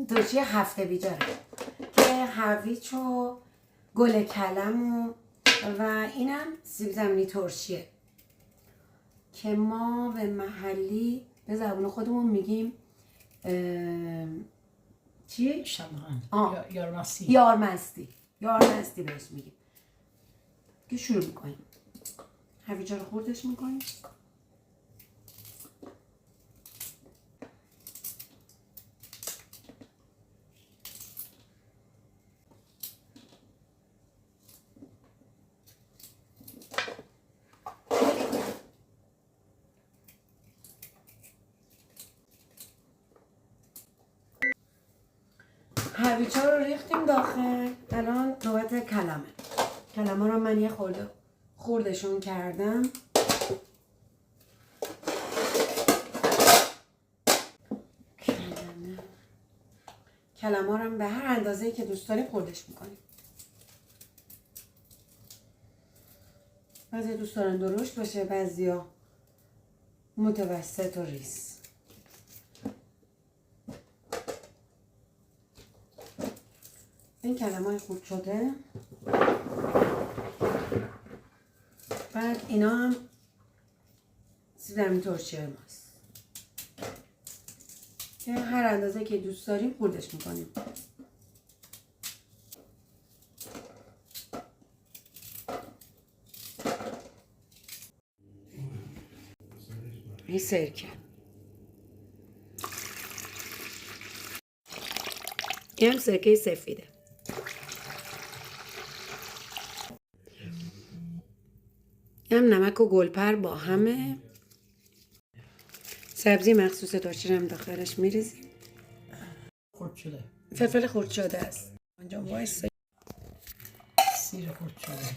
ترشی هفته بیداره که هویج و گل کلم و اینم سیب زمینی ترشیه که ما به محلی به زبون خودمون میگیم چی؟ شمعان یارمستی بهش میگیم که شروع میکنیم هویجا رو خوردش میکنیم هویجا رو ریختیم داخل. الان نوبت کلمه رو من یه خورده خوردشون کردم. کلمه رو به هر اندازه‌ای که دوست داریم خوردش میکنیم. بعضی دوست دارن درشت باشه، بعضیا متوسط و ریز. این کلمه‌های خورد شده. بعد اینا هم سیب زمینی ترشی ماست که هر اندازه که دوست داریم خوردش میکنیم. این سرکه، این هم سرکه سفیده. این هم نمک و گلپر با همه. سبزی مخصوص ترشی هم داخلش میریزیم. خرد شده، فلفل خرد شده است. اینجا وایس سیر خرد شده.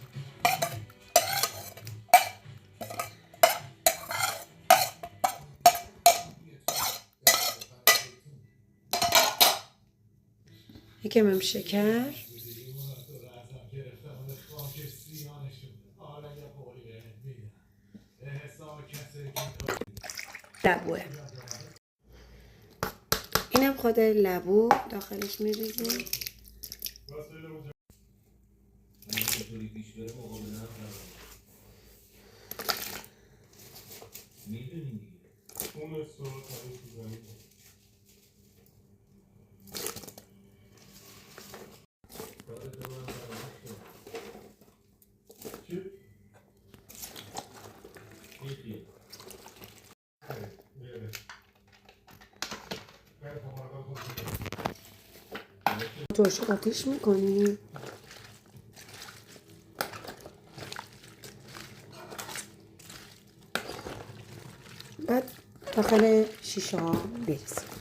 یکم هم شکر. لبوه، اینم خود لبو داخلش میریزیم. ترشی قاطیش میکنیم. بعد داخل شیشه ها بریزیم.